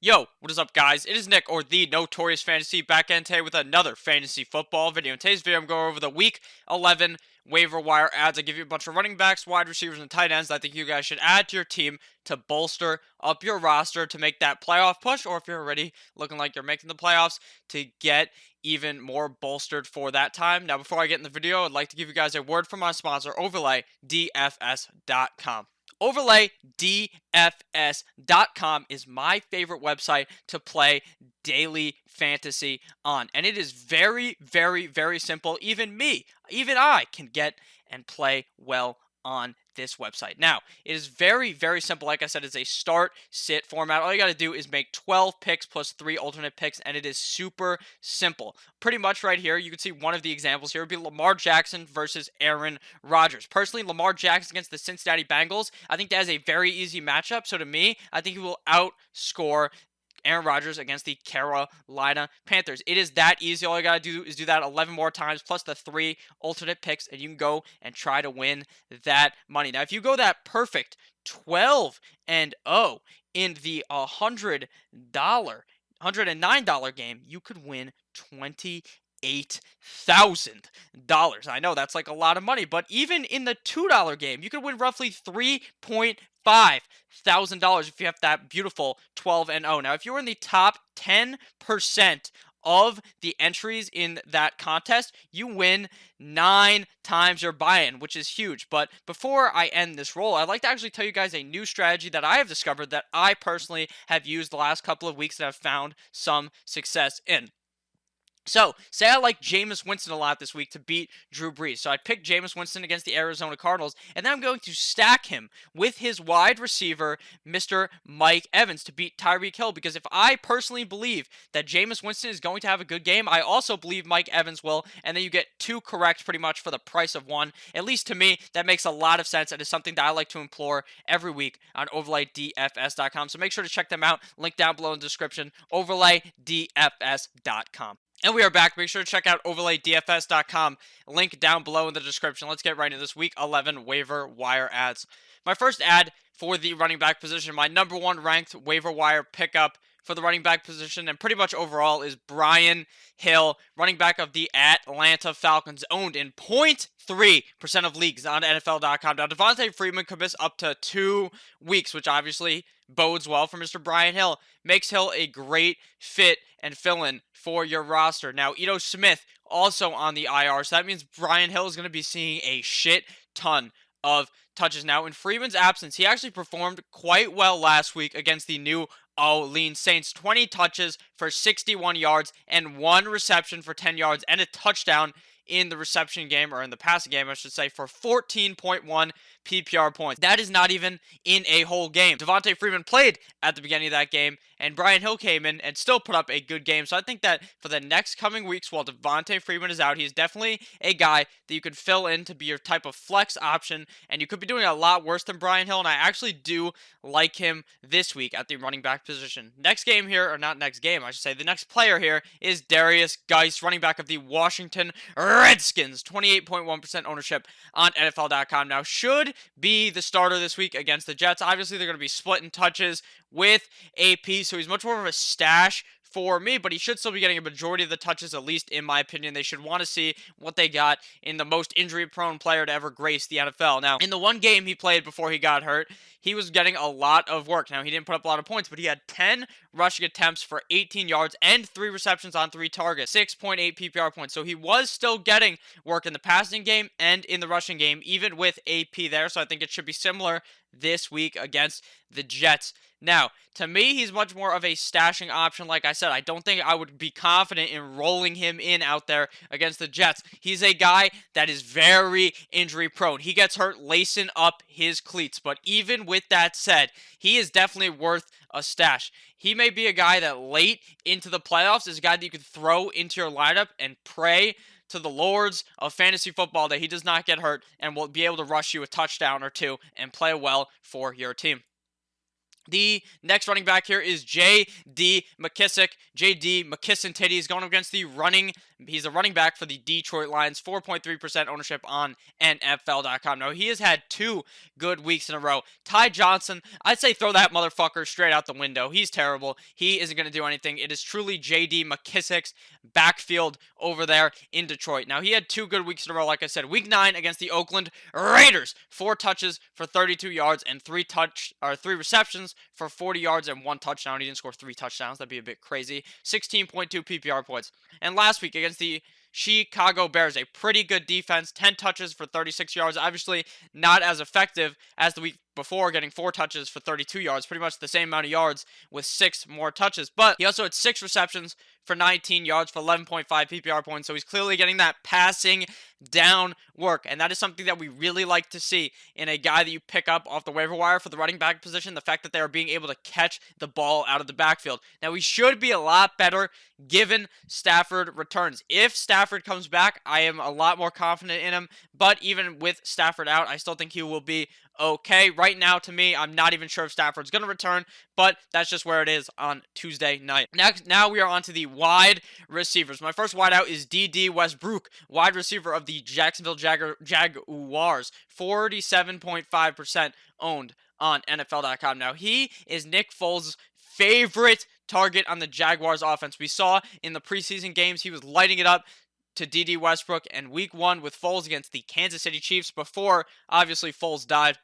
Yo, what is up, guys? It is Nick, or the Notorious Fantasy, back in today with another fantasy football video. In today's video, I'm going over the Week 11 waiver wire ads. I give you a bunch of running backs, wide receivers, and tight ends that I think you guys should add to your team to bolster up your roster to make that playoff push, or if you're already looking like you're making the playoffs, to get even more bolstered for that time. Now, before I get in the video, I'd like to give you guys a word from my sponsor, OverlayDFS.com. OverlayDFS.com is my favorite website to play daily fantasy on. And it is very, very, very simple. Even I can get and play well on this website. Now, it is very, very simple. Like I said, it's a start sit format. All you got to do is make 12 picks plus 3 alternate picks, and it is super simple. Pretty much right here, you can see one of the examples here would be Lamar Jackson versus Aaron Rodgers. Personally, Lamar Jackson against the Cincinnati Bengals, I think that is a very easy matchup. So to me, I think he will outscore Aaron Rodgers against the Carolina Panthers. It is that easy. All you got to do is do that 11 more times plus the 3 alternate picks, and you can go and try to win that money. Now, if you go that perfect 12 and 0 in the $109 game, you could win $28,000. I know that's like a lot of money, but even in the $2 game, you could win roughly $3,500 if you have that beautiful 12 and 0. Now, if you were in the top 10% of the entries in that contest, you win 9 times your buy-in, which is huge. But before I end this roll, I'd like to actually tell you guys a new strategy that I have discovered that I personally have used the last couple of weeks that I've found some success in. So, say I like Jameis Winston a lot this week to beat Drew Brees. So I picked Jameis Winston against the Arizona Cardinals, and then I'm going to stack him with his wide receiver, Mr. Mike Evans, to beat Tyreek Hill. Because if I personally believe that Jameis Winston is going to have a good game, I also believe Mike Evans will, and then you get 2 correct pretty much for the price of 1. At least to me, that makes a lot of sense, and is something that I like to implore every week on OverlayDFS.com. So make sure to check them out. Link down below in the description, OverlayDFS.com. And we are back. Make sure to check out OverlayDFS.com. Link down below in the description. Let's get right into this Week 11 waiver wire ads. My first ad for the running back position, my number 1 ranked waiver wire pickup for the running back position, and pretty much overall, is Brian Hill, running back of the Atlanta Falcons, owned in 0.3% of leagues on NFL.com. Now, Devontae Freeman could miss up to 2 weeks, which obviously bodes well for Mr. Brian Hill. Makes Hill a great fit and fill-in for your roster. Now, Ito Smith also on the IR, so that means Brian Hill is going to be seeing a shit ton of touches. Now, in Freeman's absence, he actually performed quite well last week against the New Orleans Saints. 20 touches for 61 yards and 1 reception for 10 yards and a touchdown in the reception game, or in the passing game, I should say, for 14.1 PPR points. That is not even in a whole game. Devontae Freeman played at the beginning of that game, and Brian Hill came in and still put up a good game. So I think that for the next coming weeks, while Devontae Freeman is out, he's definitely a guy that you could fill in to be your type of flex option, and you could be doing a lot worse than Brian Hill, and I actually do like him this week at the running back position. Next game here, or not next game, I should say, the next player here is Darius Geis, running back of the Washington Redskins. 28.1% ownership on NFL.com. Now, should be the starter this week against the Jets. Obviously, they're going to be splitting touches with AP, so he's much more of a stash for me, but he should still be getting a majority of the touches, at least in my opinion. They should want to see what they got in the most injury-prone player to ever grace the NFL. Now, in the one game he played before he got hurt, he was getting a lot of work. Now, he didn't put up a lot of points, but he had 10 rushing attempts for 18 yards and 3 receptions on 3 targets, 6.8 PPR points. So he was still getting work in the passing game and in the rushing game, even with AP there. So I think it should be similar this week against the Jets. Now, to me, he's much more of a stashing option. Like I said, I don't think I would be confident in rolling him in out there against the Jets. He's a guy that is very injury prone. He gets hurt lacing up his cleats. But even with that said, he is definitely worth a stash. He may be a guy that late into the playoffs is a guy that you could throw into your lineup and pray to the lords of fantasy football that he does not get hurt and will be able to rush you a touchdown or 2 and play well for your team. The next running back here is J.D. McKissick. J.D. McKisson Titties going up against the running. He's a running back for the Detroit Lions. 4.3% ownership on NFL.com. Now, he has had 2 good weeks in a row. Ty Johnson, I'd say throw that motherfucker straight out the window. He's terrible. He isn't going to do anything. It is truly J.D. McKissick's backfield over there in Detroit. Now, he had 2 good weeks in a row, like I said. Week 9 against the Oakland Raiders. 4 touches for 32 yards and 3 receptions for 40 yards and 1 touchdown. He didn't score 3 touchdowns. That'd be a bit crazy. 16.2 PPR points. And last week against the Chicago Bears, a pretty good defense. 10 touches for 36 yards. Obviously not as effective as the week before, getting 4 touches for 32 yards. Pretty much the same amount of yards with 6 more touches. But he also had 6 receptions for 19 yards for 11.5 PPR points. So he's clearly getting that passing down work. And that is something that we really like to see in a guy that you pick up off the waiver wire for the running back position. The fact that they are being able to catch the ball out of the backfield. Now, he should be a lot better given Stafford returns. If Stafford comes back, I am a lot more confident in him. But even with Stafford out, I still think he will be okay. Right now, to me, I'm not even sure if Stafford's going to return, but that's just where it is on Tuesday night. Now we are on to the wide receivers. My first wideout is D.D. Westbrook, wide receiver of the Jacksonville Jaguars, 47.5% owned on NFL.com. Now, he is Nick Foles' favorite target on the Jaguars offense. We saw in the preseason games, he was lighting it up to D.D. Westbrook, and week 1 with Foles against the Kansas City Chiefs before, obviously, Foles died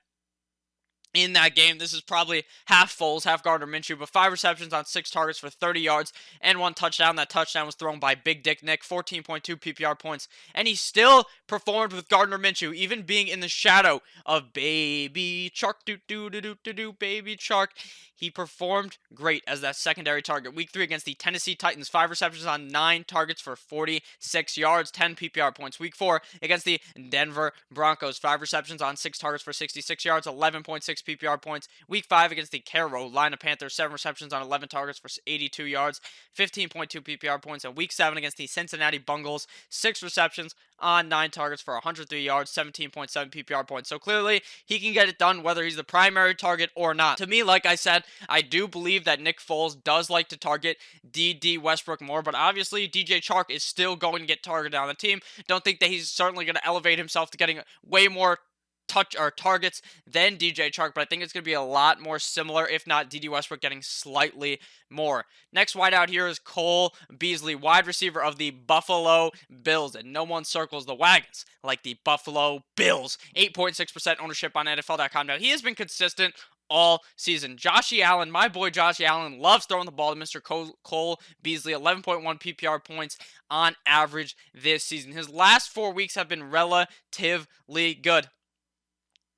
in that game. This is probably half Foles, half Gardner Minshew, but 5 receptions on 6 targets for 30 yards and 1 touchdown. That touchdown was thrown by Big Dick Nick, 14.2 PPR points, and he still performed with Gardner Minshew, even being in the shadow of Baby Shark, Baby Shark. He performed great as that secondary target. Week 3 against the Tennessee Titans, 5 receptions on 9 targets for 46 yards, 10 PPR points. Week 4 against the Denver Broncos, 5 receptions on 6 targets for 66 yards, 11.6 PPR points. Week 5 against the Carolina Panthers, 7 receptions on 11 targets for 82 yards, 15.2 PPR points. And Week 7 against the Cincinnati Bengals, 6 receptions on 9 targets for 103 yards, 17.7 PPR points. So clearly, he can get it done whether he's the primary target or not. To me, like I said, I do believe that Nick Foles does like to target D.D. Westbrook more, but obviously, DJ Chark is still going to get targeted on the team. Don't think that he's certainly going to elevate himself to getting way more targets than DJ Chark, but I think it's going to be a lot more similar, if not D.D. Westbrook getting slightly more. Next wideout here is Cole Beasley, wide receiver of the Buffalo Bills, and no one circles the wagons like the Buffalo Bills. 8.6% ownership on NFL.com. Now, he has been consistent all season. Joshy Allen, my boy Joshy Allen, loves throwing the ball to Mr. Cole Beasley. 11.1 PPR points on average this season. His last 4 weeks have been relatively good.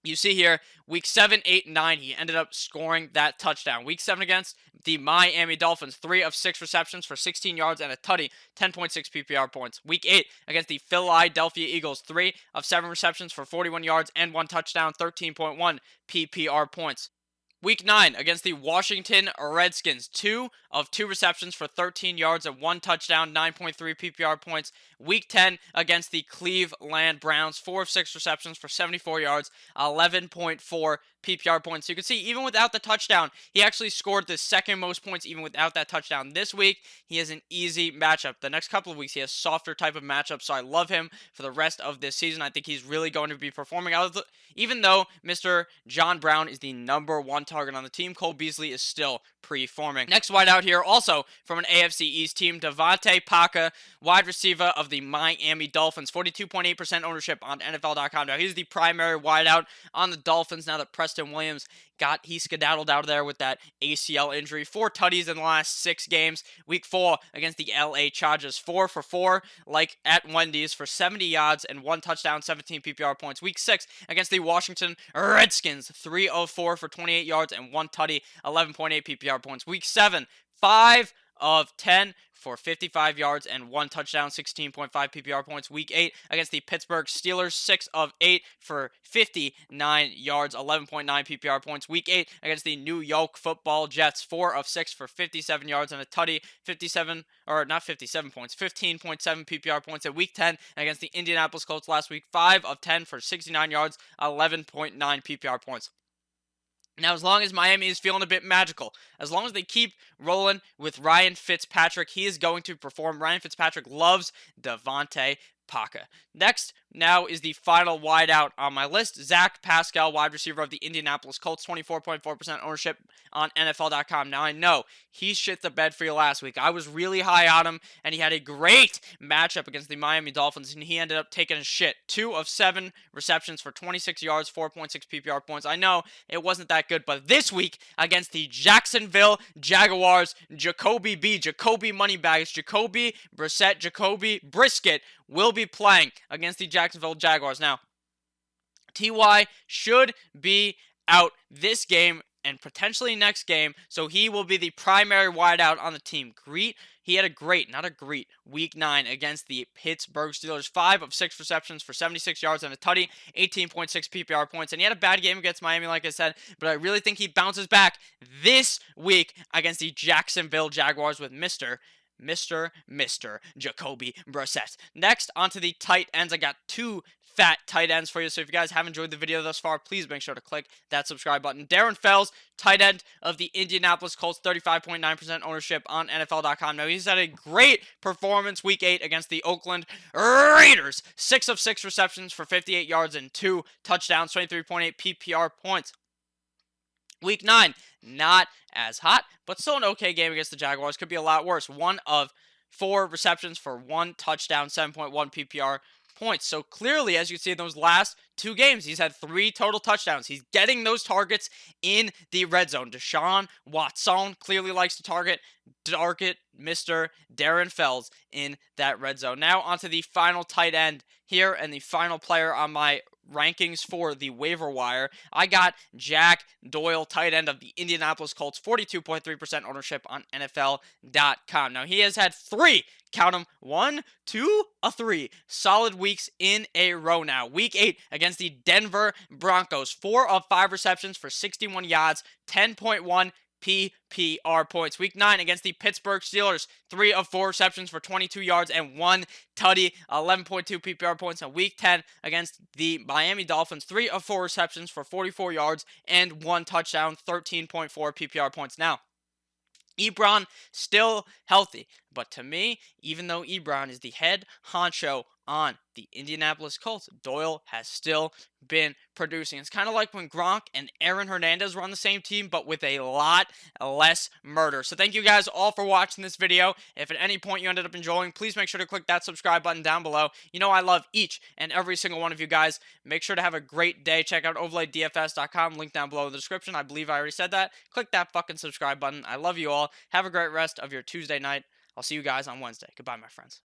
You see here, week 7, 8, 9, he ended up scoring that touchdown. Week 7 against the Miami Dolphins, 3 of 6 receptions for 16 yards and a tutty, 10.6 PPR points. Week 8 against the Philadelphia Eagles, 3 of 7 receptions for 41 yards and 1 touchdown, 13.1 PPR points. Week 9 against the Washington Redskins, 2 of 2 receptions for 13 yards and 1 touchdown, 9.3 PPR points. Week 10 against the Cleveland Browns, 4 of 6 receptions for 74 yards, 11.4 PPR points. So you can see, even without the touchdown, he actually scored the second most points even without that touchdown. This week, he has an easy matchup. The next couple of weeks, he has softer type of matchups, so I love him for the rest of this season. I think he's really going to be performing. Even though Mr. John Brown is the number 1 target on the team, Cole Beasley is still performing. Next wideout here, also from an AFC East team, Devontae Parker, wide receiver of the Miami Dolphins, 42.8% ownership on NFL.com. Now, he's the primary wideout on the Dolphins now that Preston Williams he skedaddled out of there with that ACL injury. 4 tutties in the last 6 games. Week 4 against the LA Chargers, 4 for 4, like at Wendy's, for 70 yards and 1 touchdown, 17 PPR points. Week 6 against the Washington Redskins, 3 of 4 for 28 yards and 1 tutty, 11.8 PPR points. Week 7, 5 of 10 for 55 yards and 1 touchdown, 16.5 PPR points. Week 8 against the Pittsburgh Steelers, 6 of 8 for 59 yards, 11.9 PPR points. Week 8 against the New York Football Jets, 4 of 6 for 57 yards and a tutty, 15.7 PPR points. At Week 10 against the Indianapolis Colts last week, 5 of 10 for 69 yards, 11.9 PPR points. Now, as long as Miami is feeling a bit magical, as long as they keep rolling with Ryan Fitzpatrick, he is going to perform. Ryan Fitzpatrick loves Devontae Paca. Next, now is the final wideout on my list. Zach Pascal, wide receiver of the Indianapolis Colts, 24.4% ownership on NFL.com. Now, I know he shit the bed for you last week. I was really high on him, and he had a great matchup against the Miami Dolphins, and he ended up taking a shit. 2 of 7 receptions for 26 yards, 4.6 PPR points. I know it wasn't that good, but this week against the Jacksonville Jaguars, Jacoby Moneybags, Jacoby Brissett, Jacoby Brisket will be playing against the Jacksonville Jaguars. Now, TY should be out this game and potentially next game, so he will be the primary wideout on the team. He had not a great week 9 against the Pittsburgh Steelers. 5 of 6 receptions for 76 yards and a tutty, 18.6 PPR points. And he had a bad game against Miami, like I said, but I really think he bounces back this week against the Jacksonville Jaguars with Mr. Jacoby Brissett. Next, onto the tight ends. I got 2 fat tight ends for you. So if you guys have enjoyed the video thus far, please make sure to click that subscribe button. Darren Fells, tight end of the Indianapolis Colts, 35.9% ownership on NFL.com. Now, he's had a great performance week 8 against the Oakland Raiders. 6 of 6 receptions for 58 yards and 2 touchdowns, 23.8 PPR points. Week 9, not as hot, but still an okay game against the Jaguars. Could be a lot worse. 1 of 4 receptions for 1 touchdown, 7.1 PPR points. So clearly, as you can see in those last 2 games, he's had 3 total touchdowns. He's getting those targets in the red zone. Deshaun Watson clearly likes to target Mr. Darren Fells in that red zone. Now onto the final tight end here and the final player on my rankings for the waiver wire. I got Jack Doyle, tight end of the Indianapolis Colts, 42.3% ownership on NFL.com. Now, he has had 3, count them, 1, 2, 3 solid weeks in a row now. Week 8 against the Denver Broncos, 4 of 5 receptions for 61 yards, 10.1 PPR points. Week 9 against the Pittsburgh Steelers, 3 of 4 receptions for 22 yards and 1 tutty, 11.2 PPR points. And Week 10 against the Miami Dolphins, 3 of 4 receptions for 44 yards and 1 touchdown, 13.4 PPR points. Now, Ebron still healthy, but to me, even though Ebron is the head honcho on the Indianapolis Colts, Doyle has still been producing. It's kind of like when Gronk and Aaron Hernandez were on the same team, but with a lot less murder. So thank you guys all for watching this video. If at any point you ended up enjoying, please make sure to click that subscribe button down below. You know I love each and every single one of you guys. Make sure to have a great day. Check out overlaydfs.com, link down below in the description. I believe I already said that. Click that fucking subscribe button. I love you all. Have a great rest of your Tuesday night. I'll see you guys on Wednesday. Goodbye, my friends.